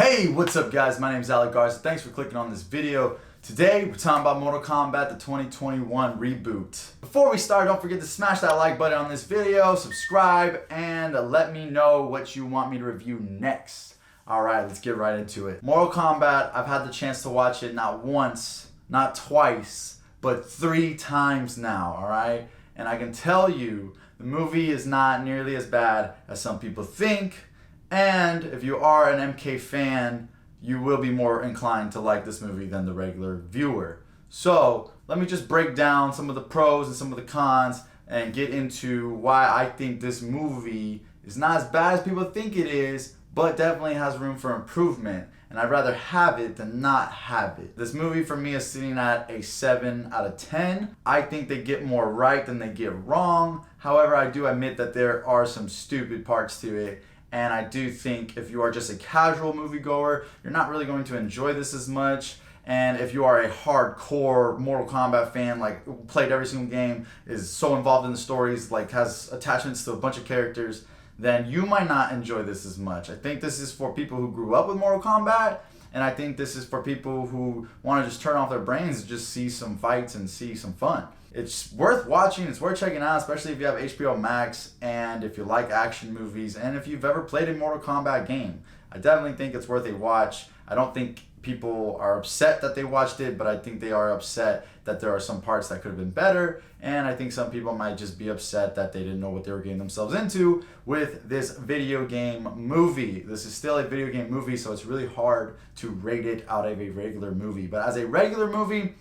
Hey, what's up guys? My name is Alec, Garza. Thanks for clicking on this video. Today, we're talking about Mortal Kombat, the 2021 reboot. Before we start, don't forget to smash that like button on this video, subscribe, and let me know what you want me to review next. Alright, let's get right into it. Mortal Kombat, I've had the chance to watch it not once, not twice, but 3 times now, alright? And I can tell you, the movie is not nearly as bad as some people think. And if you are an MK fan, you will be more inclined to like this movie than the regular viewer. So let me just break down some of the pros and some of the cons and get into why I think this movie is not as bad as people think it is, but definitely has room for improvement. And I'd rather have it than not have it. This movie for me is sitting at a 7 out of 10. I think they get more right than they get wrong. However, I do admit that there are some stupid parts to it. And I do think if you are just a casual moviegoer, you're not really going to enjoy this as much. And if you are a hardcore Mortal Kombat fan, like played every single game, is so involved in the stories, like has attachments to a bunch of characters, then you might not enjoy this as much. I think this is for people who grew up with Mortal Kombat, and I think this is for people who want to just turn off their brains and just see some fights and see some fun. It's worth watching, it's worth checking out, especially if you have HBO Max and if you like action movies and if you've ever played a Mortal Kombat game. I definitely think it's worth a watch. I don't think people are upset that they watched it, but I think they are upset that there are some parts that could have been better, and I think some people might just be upset that they didn't know what they were getting themselves into with this video game movie. This is still a video game movie, so it's really hard to rate it out of a regular movie. But as a regular movie,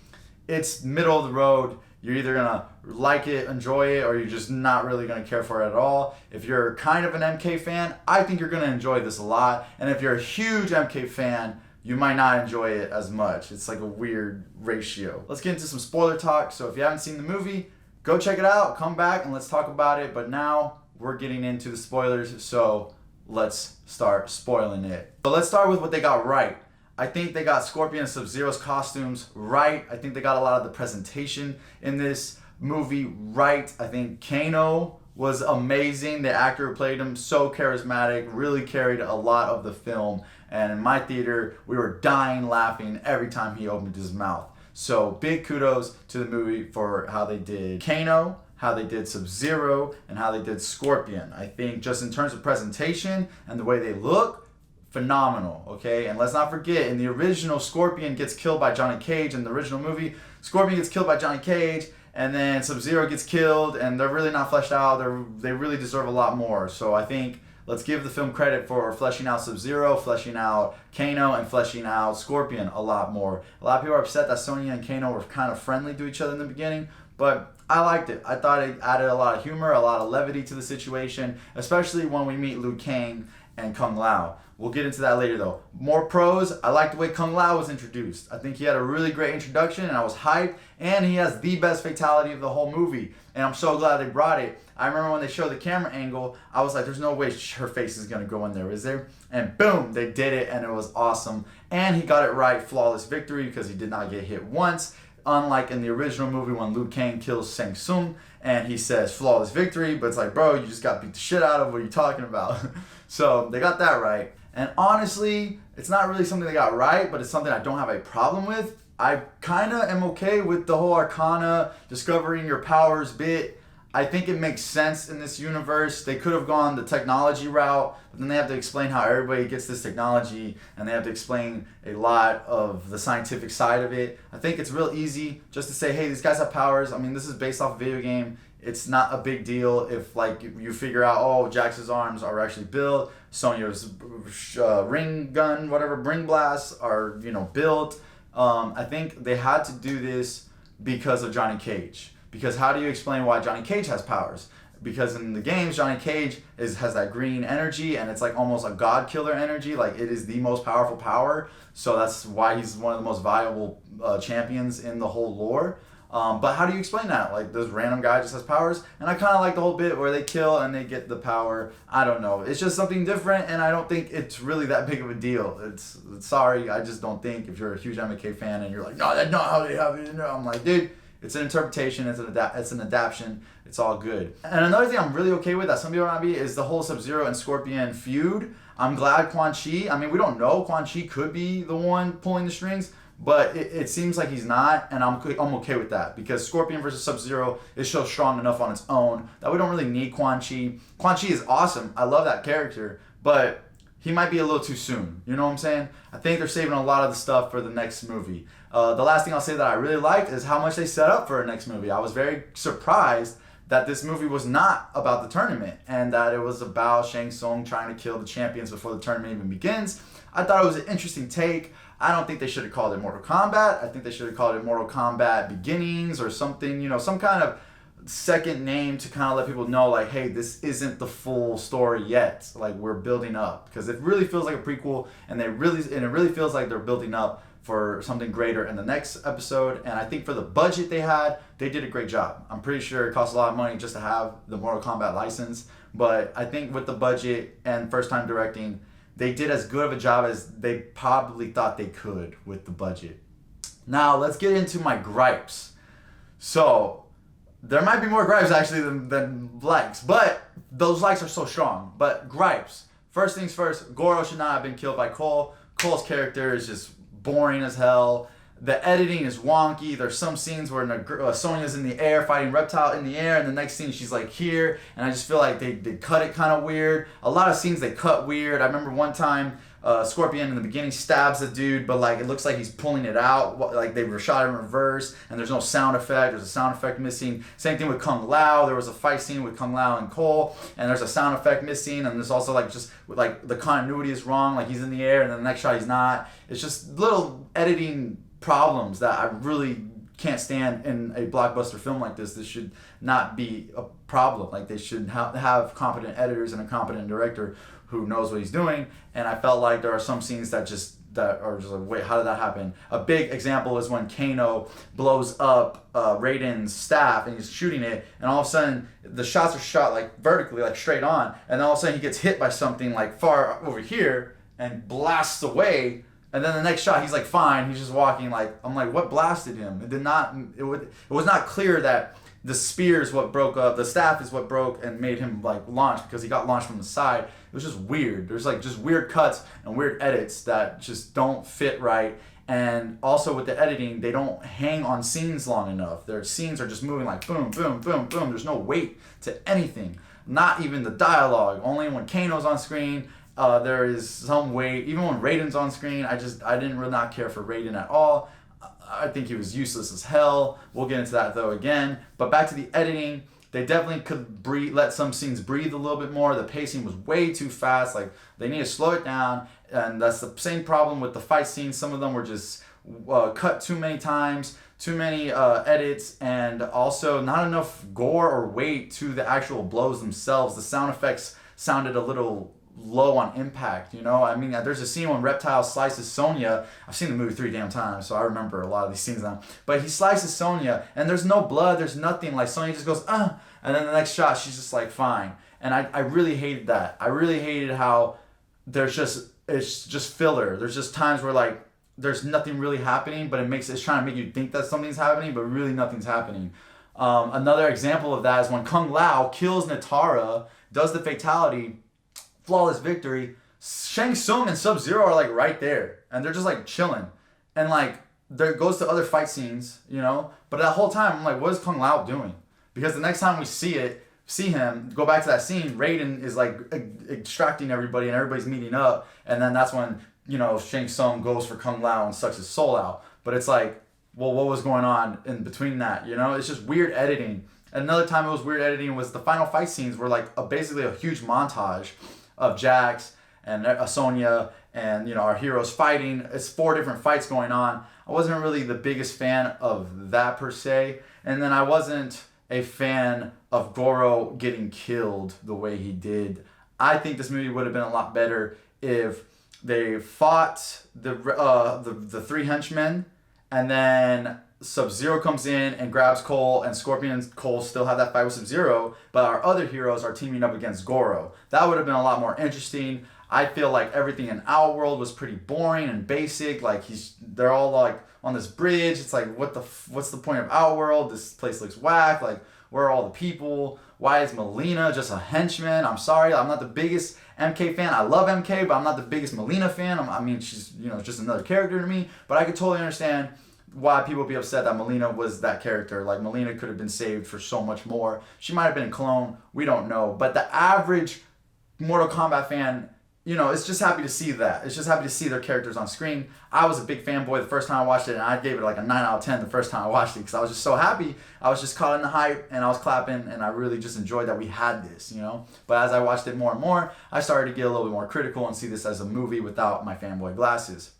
it's middle of the road. You're either gonna like it, enjoy it, or you're just not really gonna care for it at all. If you're kind of an MK fan, I think you're gonna enjoy this a lot. And if you're a huge MK fan, you might not enjoy it as much. It's like a weird ratio. Let's get into some spoiler talk. So if you haven't seen the movie, go check it out, come back and let's talk about it. But now we're getting into the spoilers, so let's start spoiling it. So let's start with what they got right. I think they got Scorpion and Sub-Zero's costumes right. I think they got a lot of the presentation in this movie right. I think Kano was amazing. The actor who played him, so charismatic, really carried a lot of the film. And in my theater, we were dying laughing every time he opened his mouth. So big kudos to the movie for how they did Kano, how they did Sub-Zero, and how they did Scorpion. I think just in terms of presentation and the way they look, phenomenal, okay? And let's not forget, in the original, Scorpion gets killed by Johnny Cage. In the original movie, Scorpion gets killed by Johnny Cage, and then Sub-Zero gets killed, and they're really not fleshed out. They really deserve a lot more. So I think let's give the film credit for fleshing out Sub-Zero, fleshing out Kano, and fleshing out Scorpion a lot more. A lot of people are upset that Sonya and Kano were kind of friendly to each other in the beginning, but I liked it. I thought it added a lot of humor, a lot of levity to the situation, especially when we meet Liu Kang and Kung Lao. We'll get into that later though. More pros, I like the way Kung Lao was introduced. I think he had a really great introduction and I was hyped, and he has the best fatality of the whole movie. And I'm so glad they brought it. I remember when they showed the camera angle, I was like, there's no way her face is gonna go in there, is there? And boom, they did it and it was awesome. And he got it right, flawless victory, because he did not get hit once. Unlike in the original movie when Liu Kang kills Shang Tsung and he says flawless victory, but it's like, bro, you just got beat the shit out of, what are you talking about? So they got that right. And honestly, it's not really something they got right, but it's something I don't have a problem with. I kind of am okay with the whole Arcana, discovering your powers bit. I think it makes sense in this universe. They could have gone the technology route, but then they have to explain how everybody gets this technology, and they have to explain a lot of the scientific side of it. I think it's real easy just to say, hey, these guys have powers. I mean, this is based off a video game. It's not a big deal if like you figure out, oh, Jax's arms are actually built, Sonya's ring gun, whatever, bring blasts are, built. I think they had to do this because of Johnny Cage. Because how do you explain why Johnny Cage has powers? Because in the games, Johnny Cage has that green energy, and it's like almost a god killer energy. Like, it is the most powerful power. So that's why he's one of the most valuable champions in the whole lore. But how do you explain that? Like, this random guy just has powers? And I kind of like the whole bit where they kill and they get the power. I don't know. It's just something different, and I don't think it's really that big of a deal. It's sorry, I just don't think if you're a huge MK fan and you're like, no, that's not how they have it. I'm like, dude, it's an interpretation, it's an adaptation, it's all good. And another thing I'm really okay with that some people are not be is the whole Sub-Zero and Scorpion feud. I'm glad Quan Chi, I mean, we don't know, Quan Chi could be the one pulling the strings, but it seems like he's not, and I'm okay with that, because Scorpion versus Sub-Zero is so strong enough on its own that we don't really need Quan Chi. Quan Chi is awesome. I love that character, but he might be a little too soon. You know what I'm saying? I think they're saving a lot of the stuff for the next movie. The last thing I'll say that I really liked is how much they set up for a next movie. I was very surprised that this movie was not about the tournament and that it was about Shang Tsung trying to kill the champions before the tournament even begins. I thought it was an interesting take. I don't think they should have called it Mortal Kombat. I think they should have called it Mortal Kombat Beginnings or something, some kind of second name to kind of let people know, like, hey, this isn't the full story yet. Like, we're building up, because it really feels like a prequel, and it really feels like they're building up for something greater in the next episode. And I think for the budget they had, they did a great job. I'm pretty sure it cost a lot of money just to have the Mortal Kombat license, but I think with the budget and first time directing, they did as good of a job as they probably thought they could with the budget. Now, let's get into my gripes. So, there might be more gripes actually than likes, but those likes are so strong. But gripes. First things first, Goro should not have been killed by Cole. Cole's character is just boring as hell. The editing is wonky. There's some scenes where Sonya's in the air fighting Reptile in the air, and the next scene she's like here, and I just feel like they cut it kind of weird. A lot of scenes they cut weird. I remember one time Scorpion in the beginning stabs a dude, but like it looks like he's pulling it out, like they were shot in reverse, and there's no sound effect. There's a sound effect missing. Same thing with Kung Lao. There was a fight scene with Kung Lao and Cole, and there's a sound effect missing, and there's also like just like the continuity is wrong. Like he's in the air, and then the next shot he's not. It's just little editing problems that I really can't stand in a blockbuster film like this. This should not be a problem. Like they should have competent editors and a competent director who knows what he's doing. And I felt like there are some scenes that are just like, wait, how did that happen? A big example is when Kano blows up Raiden's staff and he's shooting it, and all of a sudden the shots are shot like vertically, like straight on, and all of a sudden he gets hit by something like far over here and blasts away. And then the next shot, he's like fine. He's just walking. Like I'm like, what blasted him? It was not clear that the spear is what broke up. The staff is what broke and made him like launch, because he got launched from the side. It was just weird. There's like just weird cuts and weird edits that just don't fit right. And also with the editing, they don't hang on scenes long enough. Their scenes are just moving like boom, boom, boom, boom. There's no weight to anything. Not even the dialogue. Only when Kano's on screen. There is some weight. Even when Raiden's on screen, I didn't really not care for Raiden at all. I think he was useless as hell. We'll get into that though again. But back to the editing, they definitely could let some scenes breathe a little bit more. The pacing was way too fast. Like they need to slow it down. And that's the same problem with the fight scenes. Some of them were just cut too many times, too many edits, and also not enough gore or weight to the actual blows themselves. The sound effects sounded a little low on impact, I mean, there's a scene when Reptile slices Sonya. I've seen the movie 3 damn times, so I remember a lot of these scenes now. But he slices Sonya, and there's no blood, there's nothing. Like Sonya just goes, and then the next shot, she's just like, fine. And I really hated that. I really hated how it's just filler. There's just times where like there's nothing really happening, but it's trying to make you think that something's happening, but really nothing's happening. Another example of that is when Kung Lao kills Natara, does the fatality, flawless victory. Shang Tsung and Sub-Zero are like right there, and they're just like chilling, and like there goes to other fight scenes, but that whole time I'm like, what is Kung Lao doing? Because the next time we see him go back to that scene, Raiden is like extracting everybody and everybody's meeting up, and then that's when Shang Tsung goes for Kung Lao and sucks his soul out. But it's like, well, what was going on in between that? It's just weird editing. And another time it was weird editing was the final fight scenes were like basically a huge montage of Jax and Sonya and our heroes fighting. It's 4 different fights going on. I wasn't really the biggest fan of that per se, and then I wasn't a fan of Goro getting killed the way he did. I think this movie would have been a lot better if they fought the 3 henchmen, and then Sub-Zero comes in and grabs Cole, and Scorpion and Cole still have that fight with Sub-Zero, but our other heroes are teaming up against Goro. That would have been a lot more interesting. I feel like everything in Outworld was pretty boring and basic. Like they're all like on this bridge. It's like, what's the point of Outworld? This place looks whack. Like, Where are all the people? Why is Melina just a henchman? I'm sorry, I'm not the biggest MK fan. I love MK, but I'm not the biggest Melina fan. I mean, she's, you know, just another character to me. But I could totally understand why people be upset that Melina was that character. Like, Melina could have been saved for so much more. She might have been a clone. We don't know. But the average Mortal Kombat fan, you know, it's just happy to see that. It's just happy to see their characters on screen. I was a big fanboy the first time I watched it, and I gave it like a 9 out of 10 the first time I watched it because I was just so happy. I was just caught in the hype, and I was clapping, and I really just enjoyed that we had this, you know? But as I watched it more and more, I started to get a little bit more critical and see this as a movie without my fanboy glasses.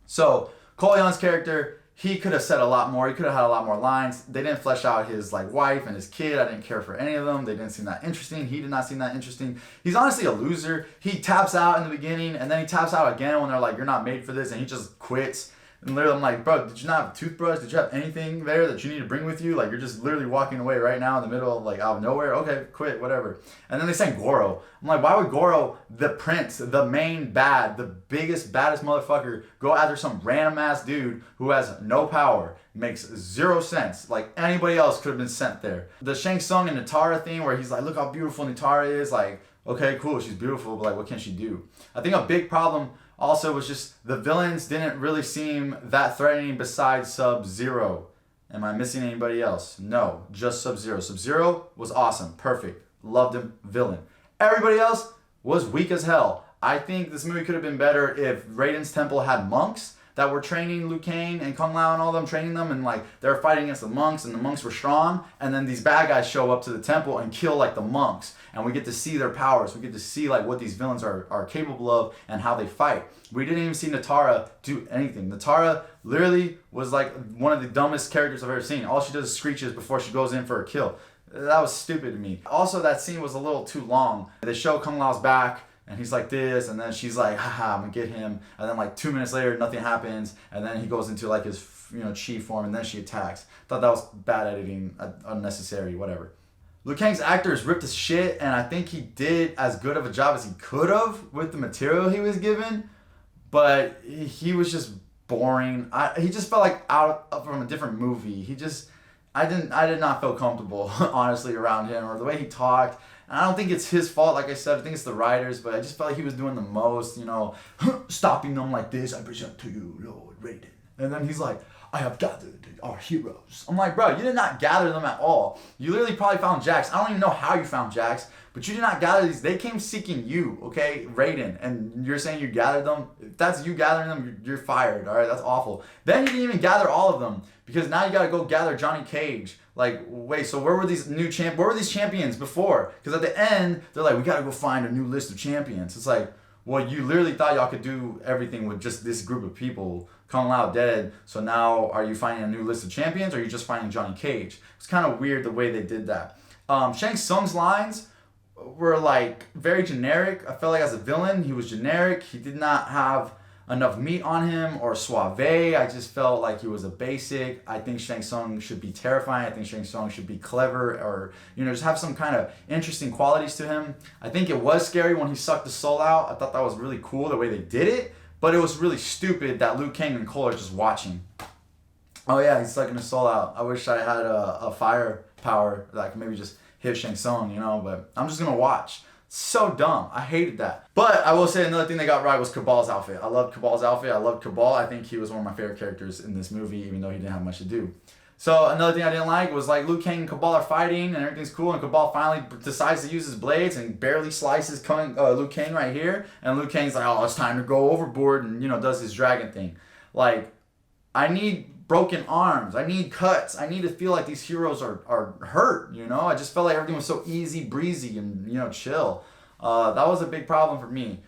So, Cole Young's character, he could have said a lot more. He could have had a lot more lines. They didn't flesh out his like wife and his kid. I didn't care for any of them. They didn't seem that interesting. He did not seem that interesting. He's honestly a loser. He taps out in the beginning, and then he taps out again when they're like, "You're not made for this," and he just quits. And literally, I'm like, bro, did you not have a toothbrush? Did you have anything there that you need to bring with you? Like, you're just literally walking away right now in the middle of, like, out of nowhere. Okay, quit, whatever. And then they sent Goro. I'm like, why would Goro, the prince, the main bad, the biggest, baddest motherfucker, go after some random-ass dude who has no power? Makes zero sense. Like, anybody else could have been sent there. The Shang Tsung and Nitara thing where he's like, look how beautiful Nitara is. Like, okay, cool, she's beautiful, but, like, what can she do? I think a big problem also was just the villains didn't really seem that threatening besides Sub-Zero. Am I missing anybody else? No, just Sub-Zero. Sub-Zero was awesome, perfect, loved him, villain. Everybody else was weak as hell. I think this movie could have been better if Raiden's temple had monks that were training Liu Kang and Kung Lao and all them, training them, and like they were fighting against the monks, and the monks were strong, and then these bad guys show up to the temple and kill like the monks, and we get to see their powers. We get to see like what these villains are capable of and how they fight. We didn't even see Nitara do anything. Nitara literally was like one of the dumbest characters I've ever seen. All she does is screeches before she goes in for a kill. That was stupid to me. Also, that scene was a little too long. They show Kung Lao's back, and he's like this, and then she's like, haha, I'm gonna get him. And then like 2 minutes later, nothing happens, and then he goes into like his, you know, chi form, and then she attacks. Thought that was bad editing, unnecessary, whatever. Liu Kang's actor is ripped as shit, and I think he did as good of a job as he could have with the material he was given, but he was just boring. He just felt like out from a different movie. I did not feel comfortable, honestly, around him, or the way he talked. And I don't think it's his fault, like I said. I think it's the writers, but I just felt like he was doing the most, you know, stopping them like this. I present to you, Lord Raiden. And then he's like, I have gathered our heroes. I'm like, bro, you did not gather them at all. You literally probably found Jax. I don't even know how you found Jax, but you did not gather these. They came seeking you, okay, Raiden, and you're saying you gathered them? If that's you gathering them, you're fired, all right? That's awful. Then you didn't even gather all of them, because now you got to go gather Johnny Cage. Like, wait, so where were these where were these champions before? Because at the end, they're like, we got to go find a new list of champions. It's like, well, you literally thought y'all could do everything with just this group of people. Kung Lao dead, so now are you finding a new list of champions, or are you just finding Johnny Cage? It's kind of weird the way they did that. Shang Tsung's lines were like very generic. I felt like as a villain, he was generic. He did not have enough meat on him or suave. I just felt like he was a basic. I think Shang Tsung should be terrifying. I think Shang Tsung should be clever, or, you know, just have some kind of interesting qualities to him. I think it was scary when he sucked the soul out. I thought that was really cool the way they did it, but it was really stupid that Liu Kang and Cole are just watching. Oh yeah, he's sucking his soul out. I wish I had a fire power that I could maybe just hit Shang Tsung, you know, but I'm just gonna watch. So dumb. I hated that. But I will say another thing they got right was Cabal's outfit. I loved Cabal's outfit. I loved Cabal. I think he was one of my favorite characters in this movie, even though he didn't have much to do. So another thing I didn't like was like Liu Kang and Cabal are fighting and everything's cool, and Cabal finally decides to use his blades and barely slices Liu Kang right here, and Liu Kang's like, oh, it's time to go overboard, and, you know, does his dragon thing. Like, I need broken arms. I need cuts. I need to feel like these heroes are hurt, you know? I just felt like everything was so easy breezy and, you know, chill. That was a big problem for me.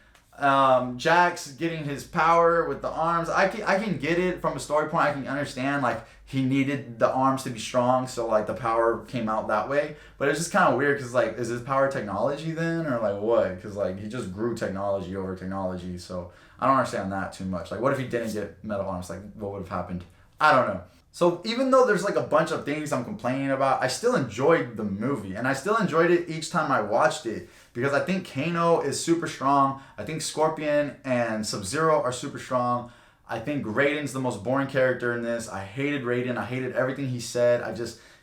Jax getting his power with the arms. I can get it from a story point. I can understand, like, he needed the arms to be strong, so, like, the power came out that way. But it's just kind of weird, because, like, is his power technology then? Or, like, what? Because, like, he just grew technology over technology, so I don't understand that too much. Like, what if he didn't get metal arms? Like, what would have happened? I don't know. So even though there's like a bunch of things I'm complaining about, I still enjoyed the movie, and I still enjoyed it each time I watched it, because I think Kano is super strong. I think Scorpion and Sub-Zero are super strong. I think Raiden's the most boring character in this. I hated Raiden. I hated everything he said.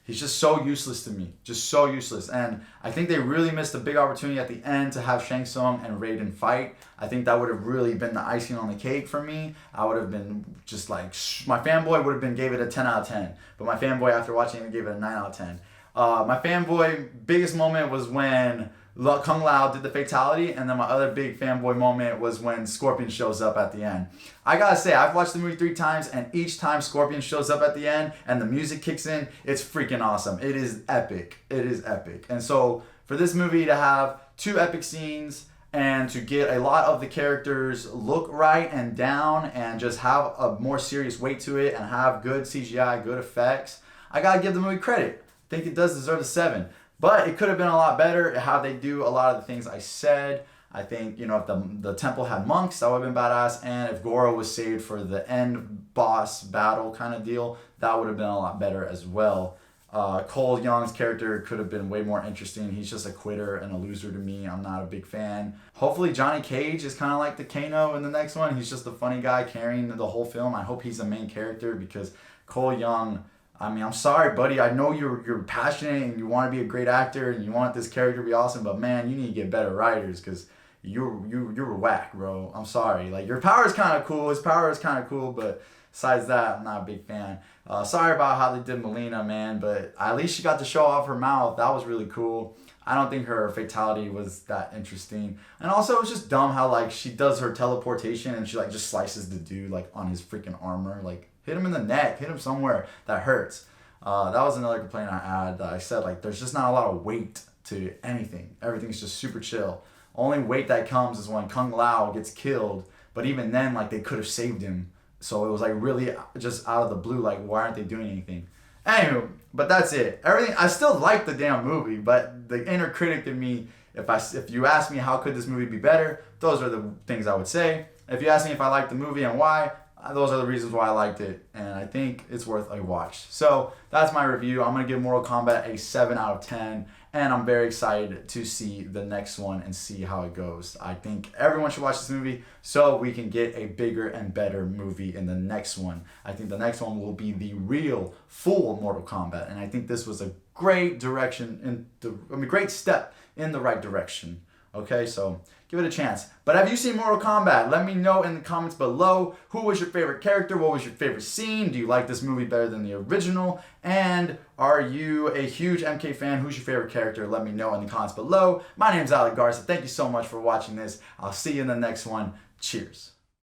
He's just so useless to me. Just so useless. And I think they really missed a big opportunity at the end to have Shang Tsung and Raiden fight. I think that would have really been the icing on the cake for me. I would have been just like, my fanboy would have been gave it a 10 out of 10. But my fanboy, after watching it, gave it a 9 out of 10. My fanboy biggest moment was when Kung Lao did the fatality, and then my other big fanboy moment was when Scorpion shows up at the end. I gotta say, I've watched the movie 3 times, and each time Scorpion shows up at the end and the music kicks in, it's freaking awesome. It is epic. It is epic. And so for this movie to have 2 epic scenes and to get a lot of the characters look right and down and just have a more serious weight to it and have good CGI, good effects, I gotta give the movie credit. I think it does deserve a 7. But it could have been a lot better how they do a lot of the things I said. I think, if the temple had monks, that would have been badass. And if Goro was saved for the end boss battle kind of deal, that would have been a lot better as well. Cole Young's character could have been way more interesting. He's just a quitter and a loser to me. I'm not a big fan. Hopefully Johnny Cage is kind of like the Kano in the next one. He's just a funny guy carrying the whole film. I hope he's the main character, because Cole Young, I mean, I'm sorry, buddy. I know you're passionate and you want to be a great actor and you want this character to be awesome, but man, you need to get better writers, because you're whack, bro. I'm sorry. Like, your power is kind of cool. His power is kind of cool, but besides that, I'm not a big fan. Sorry about how they did Melina, man, but at least she got to show off her mouth. That was really cool. I don't think her fatality was that interesting. And also, it was just dumb how, like, she does her teleportation and she, like, just slices the dude, like, on his freaking armor. Like, hit him in the neck. Hit him somewhere that hurts. That was another complaint I had. That I said, like, there's just not a lot of weight to anything. Everything's just super chill. Only weight that comes is when Kung Lao gets killed. But even then, like, they could have saved him. So it was, like, really just out of the blue. Like, why aren't they doing anything? Anyway, but that's it. Everything, I still like the damn movie, but the inner critic in me, if you ask me how could this movie be better, those are the things I would say. If you ask me if I liked the movie and why, those are the reasons why I liked it, and I think it's worth a watch. So that's my review. I'm going to give Mortal Kombat a 7 out of 10, and I'm very excited to see the next one and see how it goes. I think everyone should watch this movie so we can get a bigger and better movie in the next one. I think the next one will be the real, full Mortal Kombat, and I think this was a great great step in the right direction. Okay, so give it a chance. But have you seen Mortal Kombat? Let me know in the comments below. Who was your favorite character? What was your favorite scene? Do you like this movie better than the original? And are you a huge MK fan? Who's your favorite character? Let me know in the comments below. My name is Alec Garza. Thank you so much for watching this. I'll see you in the next one. Cheers.